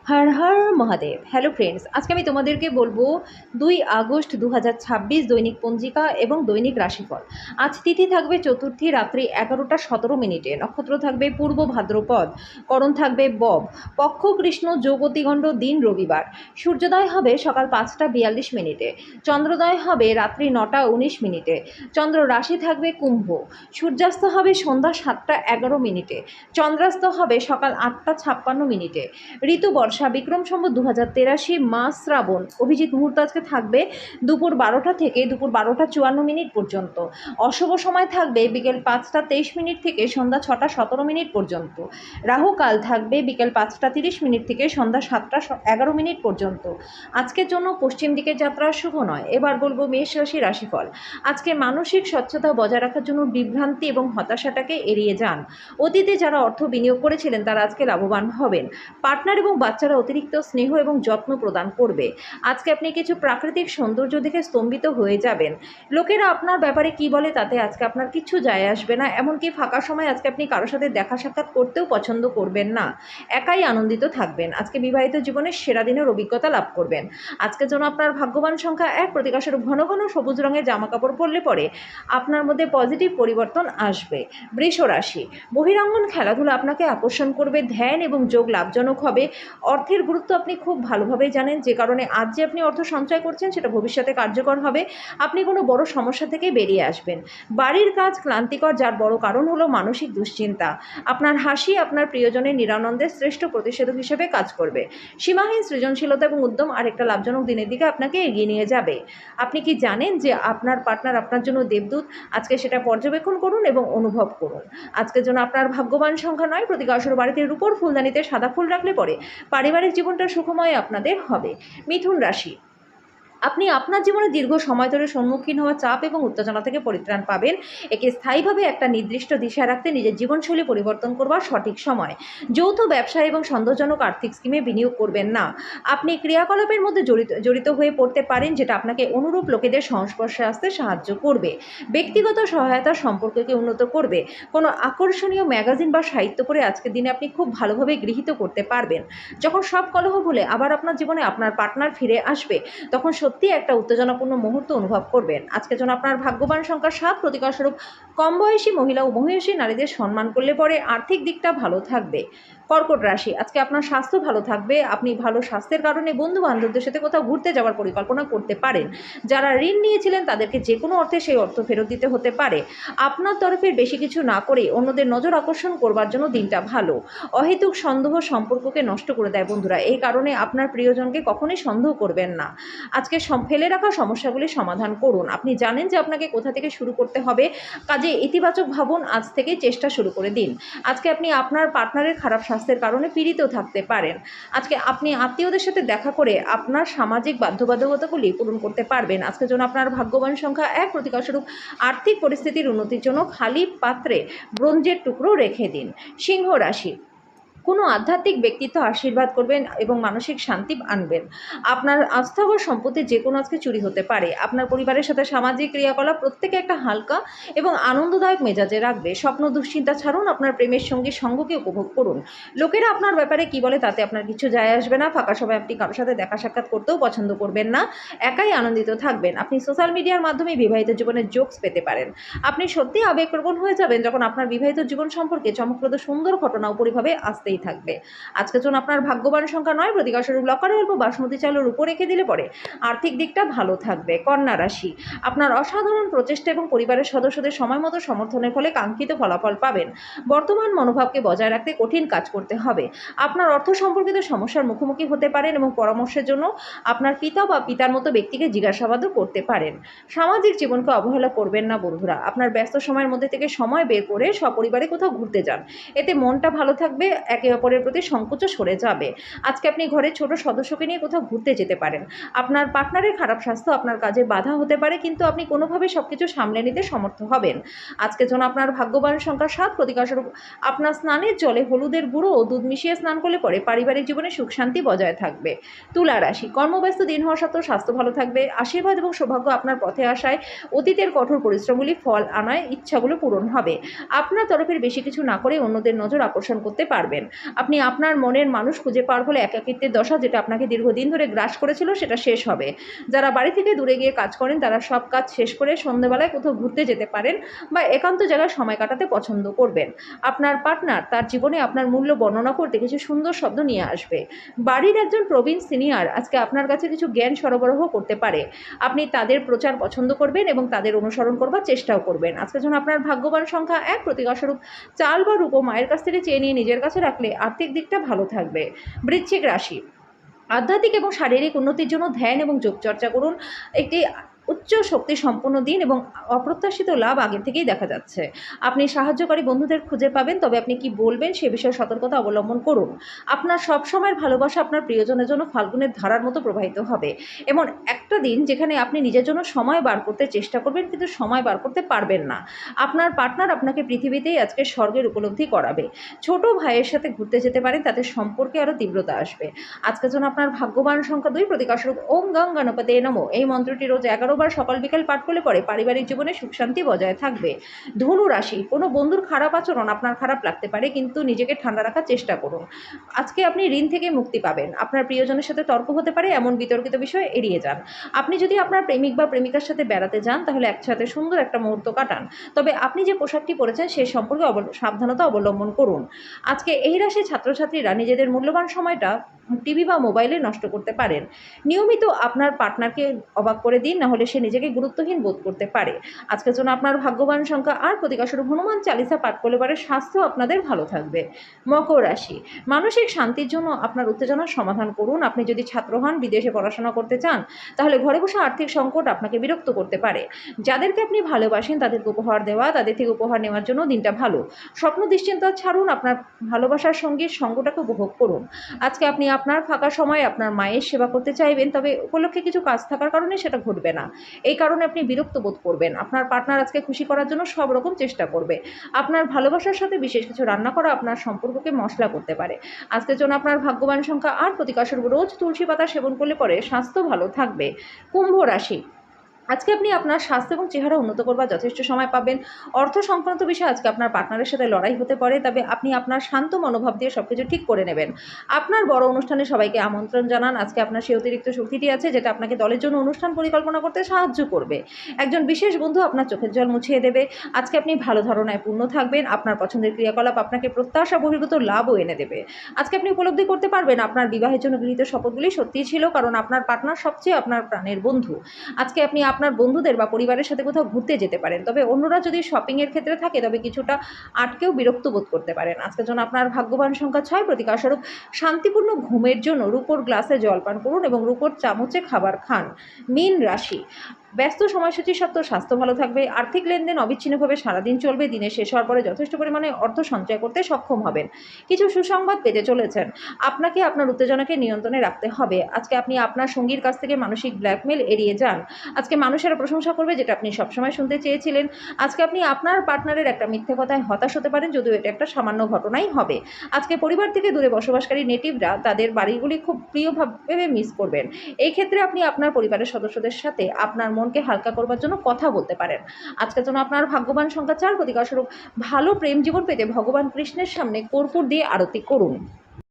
Har Har Mahadev. Hello friends, আজকে আমি তোমাদেরকে বলবো 2 আগস্ট 2026 দৈনিক পঞ্জিকা এবং দৈনিক রাশিফল। আজ তিথি থাকবে চতুর্থী, রাত্রি 11টা 17 মিনিটে। নক্ষত্র থাকবে পূর্ব ভাদ্রপদ, করণ থাকবে বব, পক্ষ কৃষ্ণ, যোগ অতিগণ্ড, দিন রবিবার। সূর্যোদয় হবে সকাল 5টা 42 মিনিটে, চন্দ্রোদয় হবে রাত্রি 9টা 19 মিনিটে। চন্দ্র রাশি থাকবে কুম্ভ। সূর্যাস্ত হবে সন্ধ্যা 7টা 11 মিনিটে, চন্দ্রাস্ত হবে সকাল 8টা 56 মিনিটে। ঋতু বর্ষা, বিক্রম সম্বত 2083, মাস শ্রাবণ। অভিজিৎ মুহূর্ত আজকে থাকবে দুপুর 12টা থেকে দুপুর 12টা 54 মিনিট পর্যন্ত। অশুভ সময় থাকবে বিকেল 5টা 23 মিনিট থেকে সন্ধ্যা 6টা 17 মিনিট পর্যন্ত। রাহু কাল থাকবে বিকেল 5টা 30 মিনিট থেকে সন্ধ্যা 7টা 11 মিনিট পর্যন্ত। আজকের জন্য পশ্চিম দিকের যাত্রা শুভ নয়। এবার বলবো মেষ রাশি রাশিফল। আজকে মানসিক স্বচ্ছতা বজায় রাখার জন্য বিভ্রান্তি এবং হতাশাটাকে এড়িয়ে যান। অতীতে যারা অর্থ বিনিয়োগ করেছিলেন তারা আজকে লাভবান হবেন। পার্টনার এবং বাচ্চারা অতিরিক্ত স্নেহ এবং যত্ন প্রদান করবে। আজকে আপনি কিছু প্রাকৃতিক সৌন্দর্য দেখে স্তম্ভিত হয়ে যাবেন। লোকেরা আপনার ব্যাপারে কি বলে তাতে আজকে আপনার কিছু যায় আসবে না। এমনকি ফাঁকা সময় আজকে আপনি কারোর সাথে দেখা সাক্ষাৎ করতেও পছন্দ করবেন না। একাই আনন্দিত থাকবেন। আজকে বিবাহিত জীবনের সেরা দিনের অভিজ্ঞতা লাভ করবেন। আজকের জন্য আপনার ভাগ্যবান সংখ্যা 1, প্রতিকারস্বরূপ ঘন ঘন সবুজ রঙের জামা কাপড় পরলে পরে আপনার মধ্যে পজিটিভ পরিবর্তন আসবে। বৃষ রাশি। বহিরাঙ্গন খেলাধুলা আপনাকে আকর্ষণ করবে। ধ্যান এবং যোগ লাভজনক হবে। অর্থের গুরুত্ব আপনি খুব ভালোভাবে জানেন, যে কারণে আজ যে আপনি অর্থ সঞ্চয় করছেন সেটা ভবিষ্যতে কার্যকর হবে। আপনি কোনো বড় সমস্যা থেকে বেরিয়ে আসবেন। বাড়ির কাজ ক্লান্তিকর, যার বড় কারণ হলো মানসিক দুশ্চিন্তা। আপনার হাসি আপনার প্রিয়জনের নিরানন্দের শ্রেষ্ঠ প্রতিষেধক হিসেবে কাজ করবে। সীমাহীন সৃজনশীলতা এবং উদ্যম আরেকটা লাভজনক দিনের দিকে আপনাকে এগিয়ে নিয়ে যাবে। আপনি কি জানেন যে আপনার পার্টনার আপনার জন্য দেবদূত? আজকে সেটা পর্যবেক্ষণ করুন এবং অনুভব করুন। আজকের জন্য আপনার ভাগ্যবান সংখ্যা 9, প্রতিকারস্বরূপ বাড়িতে রূপোর ফুলদানিতে সাদা ফুল রাখলে পরে পারিবারিক জীবনটা সুখময় আপনাদের হবে। মিথুন রাশি। আপনি আপনার জীবনে দীর্ঘ সময় ধরে সম্মুখীন হওয়া চাপ এবং উত্তেজনা থেকে পরিত্রাণ পাবেন। একে স্থায়ীভাবে একটা নির্দিষ্ট দিশায় রাখতে নিজের জীবনশৈলী পরিবর্তন করবার সঠিক সময়। যৌথ ব্যবসা এবং সন্দেহজনক আর্থিক স্কিমে বিনিয়োগ করবেন না। আপনি ক্রিয়াকলাপের মধ্যে জড়িত হয়ে পড়তে পারেন, যেটা আপনাকে অনুরূপ লোকেদের সংস্পর্শে আসতে সাহায্য করবে। ব্যক্তিগত সহায়তা সম্পর্ককে উন্নত করবে। কোনো আকর্ষণীয় ম্যাগাজিন বা সাহিত্য পড়ে আজকের দিনে আপনি খুব ভালোভাবে গৃহীত করতে পারবেন। যখন সব কলহ ভুলে আবার আপনার জীবনে আপনার পার্টনার ফিরে আসবে, তখন সত্যি একটা উত্তেজনাপূর্ণ মুহূর্ত অনুভব করবেন। আজকের জন্য আপনার ভাগ্যবান সংখ্যা 7, প্রতিকারস্বরূপ কম বয়সী মহিলা ও মহিষী নারীদের সম্মান করলে পরে আর্থিক দিকটা ভালো থাকবে। কর্কট রাশি। আজকে আপনার স্বাস্থ্য ভালো থাকবে। আপনি ভালো স্বাস্থ্যের কারণে বন্ধু বান্ধবদের সাথে কোথাও ঘুরতে যাওয়ার পরিকল্পনা করতে পারেন। যারা ঋণ নিয়েছিলেন তাদেরকে যে কোনো অর্থে সেই অর্থ ফেরত দিতে হতে পারে। আপনার তরফের বেশি কিছু না করে অন্যদের নজর আকর্ষণ করবার জন্য দিনটা ভালো। অহেতুক সন্দেহ সম্পর্ককে নষ্ট করে দেয় বন্ধুরা। এই কারণে আপনার প্রিয়জনকে কখনোই সন্দেহ করবেন না। আজকে ফেলে রাখা সমস্যাগুলি সমাধান করুন। আপনি জানেন যে আপনাকে কোথা থেকে শুরু করতে হবে। কাজে ইতিবাচক ভাবুন, আজ থেকেই চেষ্টা শুরু করে দিন। আজকে আপনি আপনার পার্টনারের খারাপ স্বাস্থ্যের কারণে পীড়িত থাকতে পারেন। আজকে আপনি আত্মীয়দের সাথে দেখা করে আপনার সামাজিক বাধ্যবাধকতাগুলি পূরণ করতে পারবেন। আজকের জন্য আপনার ভাগ্যবান সংখ্যা 1, প্রতিকারস্বরূপ আর্থিক পরিস্থিতির উন্নতির জন্য খালি পাত্রে ব্রোঞ্জের টুকরো রেখে দিন। সিংহ রাশি। কোনো আধ্যাত্মিক ব্যক্তিত্ব আশীর্বাদ করবেন এবং মানসিক শান্তি আনবেন। আপনার আস্থাবর সম্পত্তি যে কোনো আজকে চুরি হতে পারে। আপনার পরিবারের সাথে সামাজিক ক্রিয়াকলাপ প্রত্যেকে একটা হালকা এবং আনন্দদায়ক মেজাজে রাখবে। স্বপ্ন দুশ্চিন্তা ছাড়ুন, আপনার প্রেমের সঙ্গী সঙ্গকে উপভোগ করুন। লোকেরা আপনার ব্যাপারে কি বলে তাতে আপনার কিছু যায় আসবে না। ফাঁকা সময় আপনি কারোর সাথে দেখা সাক্ষাৎ করতেও পছন্দ করবেন না। একাই আনন্দিত থাকবেন। আপনি সোশ্যাল মিডিয়ার মাধ্যমে বিবাহিত জীবনের জোকস পেতে পারেন। আপনি সত্যিই আবেগপ্রবণ হয়ে যাবেন যখন আপনার বিবাহিত জীবন সম্পর্কে চমকপ্রদ সুন্দর ঘটনা উপরিভাবে আসতেই থাকবে। আজকের জন্য আপনার ভাগ্যবান সংখ্যা 9, প্রতিকারস্বরূপ লকারে অল্প বাসমতি চালের উপর রেখে দিলে পরে আর্থিক দিকটা ভালো থাকবে। কন্যা রাশি। আপনার অসাধারণ প্রচেষ্টা এবং পরিবারের সদস্যদের সময় মতো সমর্থনের ফলে কাঙ্ক্ষিত ফলাফল পাবেন। বর্তমান মনোভাবকে বজায় রাখতে কঠিন কাজ করতে হবে। আপনার অর্থ সম্পর্কিত সমস্যার মুখোমুখি হতে পারেন এবং পরামর্শের জন্য আপনার পিতা বা পিতার মতো ব্যক্তিকে জিজ্ঞাসাবাদও করতে পারেন। সামাজিক জীবনকে অবহেলা করবেন না বন্ধুরা। আপনার ব্যস্ত সময়ের মধ্যে থেকে সময় বের করে সপরিবারে কোথাও ঘুরতে যান। এতে মনটা ভালো থাকবে, একে অপরের প্রতি সংকোচও সরে যাবে। আজকে আপনি ঘরের ছোট সদস্যকে নিয়ে কোথাও ঘুরতে যেতে পারেন। আপনার পার্টনারের খারাপ স্বাস্থ্য আপনার কাজে বাধা হতে পারে, কিন্তু আপনি কোনোভাবে সবকিছু সামলে নিতে সমর্থ হবেন। আজকের জন্য আপনার ভাগ্যবান সংখ্যা 7, প্রতিকারস্বরূপ আপনার স্নানের জলে হলুদের গুঁড়ো ও দুধ মিশিয়ে স্নান করলে পরে পারিবারিক জীবনে সুখ শান্তি বজায় থাকবে। তুলা রাশি। কর্মব্যস্ত দিন হওয়া সত্ত্বেও স্বাস্থ্য ভালো থাকবে। আশীর্বাদ এবং সৌভাগ্য আপনার পথে আসায় অতীতের কঠোর পরিশ্রমগুলি ফল আনায় ইচ্ছাগুলো পূরণ হবে। আপনার তরফের বেশি কিছু না করে অন্যদের নজর আকর্ষণ করতে পারবেন। আপনি আপনার মনের মানুষ খুঁজে পাওয়ার ফলে একাকিত্বের দশা, যেটা আপনাকে দীর্ঘদিন ধরে গ্রাস করেছিল, সেটা শেষ হবে। যারা বাড়ি থেকে দূরে গিয়ে কাজ করেন তারা সব কাজ শেষ করে সন্ধ্যেবেলায় কোথাও ঘুরতে যেতে পারেন বা একান্ত জায়গায় সময় কাটাতে পছন্দ করবেন। আপনার পার্টনার তার জীবনে আপনার মূল্য বর্ণনা করতে কিছু সুন্দর শব্দ নিয়ে আসবে। বাড়ির একজন প্রবীণ সিনিয়র আজকে আপনার কাছে কিছু জ্ঞান সরবরাহ করতে পারে। আপনি তাদের প্রচার পছন্দ করবেন এবং তাদের অনুসরণ করবার চেষ্টাও করবেন। আজকের জন্য আপনার ভাগ্যবান সংখ্যা ১, প্রতিকারস্বরূপ চাল বা রূপো মায়ের কাছ থেকে চেয়ে নিয়ে নিজের কাছে রাখলে আর্থিক দিকটা ভালো থাকবে। বৃশ্চিক রাশি, আধ্যাত্মিক এবং শারীরিক উন্নতির জন্য ধ্যান এবং যোগচর্চা করুন। একটি উচ্চ শক্তি সম্পন্ন দিন এবং অপ্রত্যাশিত লাভ আগে থেকেই দেখা যাচ্ছে। আপনি সাহায্যকারী বন্ধুদের খুঁজে পাবেন, তবে আপনি কি বলবেন সে বিষয়ে সতর্কতা অবলম্বন করুন। আপনার সবসময়ের ভালোবাসা আপনার প্রিয়জনের জন্য ফাল্গুনের ধারার মতো প্রবাহিত হবে। এমন একটা দিন যেখানে আপনি নিজের জন্য সময় বার করতে চেষ্টা করবেন, কিন্তু সময় বার করতে পারবেন না। আপনার পার্টনার আপনাকে পৃথিবীতেই আজকে স্বর্গের উপলব্ধি করাবে। ছোট ভাইয়ের সাথে ঘুরতে যেতে পারেন, তাতে সম্পর্কে আরও তীব্রতা আসবে। আজকের জন্য আপনার ভাগ্যবান সংখ্যা ২, প্রতিকারস্বরূপ ওম গং গণপতে নমঃ। এই মন্ত্রটি রোজ ১১ বার সকাল বিকেল পাঠ করলে পরে পারিবারিক জীবনে সুখ শান্তি বজায় থাকবে। ধনু রাশি, কোনো বন্ধুর খারাপ আচরণ আপনার খারাপ লাগতে পারে, কিন্তু নিজেকে ঠান্ডা রাখার চেষ্টা করুন। আজকে আপনি ঋণ থেকে মুক্তি পাবেন। আপনার প্রিয়জনের সাথে তর্ক হতে পারে, এমন বিতর্কিত বিষয় এড়িয়ে যান। আপনি যদি আপনার প্রেমিক বা প্রেমিকার সাথে বেড়াতে যান, তাহলে একসাথে সুন্দর একটা মুহূর্ত কাটান। তবে আপনি যে পোশাকটি পরেছেন সে সম্পর্কে সাবধানতা অবলম্বন করুন। আজকে এই রাশির ছাত্রছাত্রীরা নিজেদের মূল্যবান সময়টা টিভি বা মোবাইলে নষ্ট করতে পারেন। নিয়মিত আপনার পার্টনারকে অবাক করে দিন, না হলে সে নিজেকে গুরুত্বহীন বোধ করতে পারে। আজকের জন্য আপনার ভাগ্যবান সংখ্যা ৮, প্রতিকারস্বরূপ হনুমান চালিসা পাঠ করলে পরে স্বাস্থ্য আপনাদের ভালো থাকবে। মকর রাশি, মানসিক শান্তির জন্য আপনার উত্তেজনার সমাধান করুন। আপনি যদি ছাত্র হন, বিদেশে পড়াশোনা করতে চান, তাহলে ঘরে বসে আর্থিক সংকট আপনাকে বিরক্ত করতে পারে। যাদেরকে আপনি ভালোবাসেন তাদেরকে উপহার দেওয়া, তাদের থেকে উপহার নেওয়ার জন্য দিনটা ভালো। স্বপ্ন দুশ্চিন্তা ছাড়ুন, আপনার ভালোবাসার সঙ্গীর সঙ্গটাকে উপভোগ করুন। আজকে আপনি আপনার ফাঁকা সময়ে আপনার মায়ের সেবা করতে চাইবেন, তবে উপলক্ষে কিছু কাজ থাকার কারণে সেটা ঘটবে না। এই কারণে আপনি বিরক্ত বোধ করবেন। আপনার পার্টনার আজকে খুশি করার জন্য সব রকম চেষ্টা করবে। আপনার ভালোবাসার সাথে বিশেষ কিছু রান্না করা আপনার সম্পর্ককে মশলা করতে পারে। আজকের জন্য আপনার ভাগ্যবান সংখ্যা ৮, প্রতিকারস্বরূপ রোজ তুলসী পাতা সেবন করলে পরে স্বাস্থ্য ভালো থাকবে। কুম্ভ রাশি, আজকে আপনি আপনার স্বাস্থ্য এবং চেহারা উন্নত করবার যথেষ্ট সময় পাবেন। অর্থ সংক্রান্ত বিষয়ে আজকে আপনার পার্টনারের সাথে লড়াই হতে পারে, তবে আপনি আপনার শান্ত মনোভাব দিয়ে সবকিছু ঠিক করে নেবেন। আপনার বড় অনুষ্ঠানে সবাইকে আমন্ত্রণ জানান। আজকে আপনার সেই অতিরিক্ত শক্তিটি আছে যেটা আপনাকে দলের জন্য অনুষ্ঠান পরিকল্পনা করতে সাহায্য করবে। একজন বিশেষ বন্ধু আপনার চোখের জল মুছিয়ে দেবে। আজকে আপনি ভালো ধারণায় পূর্ণ থাকবেন। আপনার পছন্দের ক্রিয়াকলাপ আপনাকে প্রত্যাশা বহির্ভূত লাভও এনে দেবে। আজকে আপনি উপলব্ধি করতে পারবেন আপনার বিবাহের জন্য গৃহীত শপথগুলি সত্যিই ছিল, কারণ আপনার পার্টনার সবচেয়ে আপনার প্রাণের বন্ধু। আজকে আপনি আপনার বন্ধুদের বা পরিবারের সাথে কোথাও ঘুরতে যেতে পারেন, তবে অন্যরা যদি শপিংয়ের ক্ষেত্রে থাকে তবে কিছুটা আটকেও বিরক্ত বোধ করতে পারেন। আজকের জন্য আপনার ভাগ্যবান সংখ্যা ৬, প্রতিকারস্বরূপ শান্তিপূর্ণ ঘুমের জন্য রূপোর গ্লাসে জল পান করুন এবং রূপোর চামচে খাবার খান। মীন রাশি, ব্যস্ত সময়সূচি সত্ত্বেও স্বাস্থ্য ভালো থাকবে। আর্থিক লেনদেন অবিচ্ছিন্নভাবে সারাদিন চলবে। দিনের শেষ হওয়ার পরে যথেষ্ট পরিমাণে অর্থ সঞ্চয় করতে সক্ষম হবেন। কিছু সুসংবাদ পেতে চলেছেন। আপনাকে আপনার উত্তেজনাকে নিয়ন্ত্রণে রাখতে হবে। আজকে আপনি আপনার সঙ্গীর কাছ থেকে মানসিক ব্ল্যাকমেল এড়িয়ে যান। আজকে মানুষেরা প্রশংসা করবে যেটা আপনি সবসময় শুনতে চেয়েছিলেন। আজকে আপনি আপনার পার্টনারের একটা মিথ্যে কথায় হতাশ হতে পারেন, যদিও এটা একটা সামান্য ঘটনাই হবে। আজকে পরিবার থেকে দূরে বসবাসকারী নেটিভরা তাদের বাড়িগুলি খুব প্রিয়ভাবে মিস করবেন। এই ক্ষেত্রে আপনি আপনার পরিবারের সদস্যদের সাথে আপনার মনকে হালকা করবার জন্য কথা বলতে পারেন। আজকের জন্য আপনার ভাগ্যবান সংখ্যা ৪, প্রতিকারস্বরূপ ভালো প্রেম জীবন পেতে ভগবান কৃষ্ণের সামনে কর্পূর দিয়ে আরতি করুন।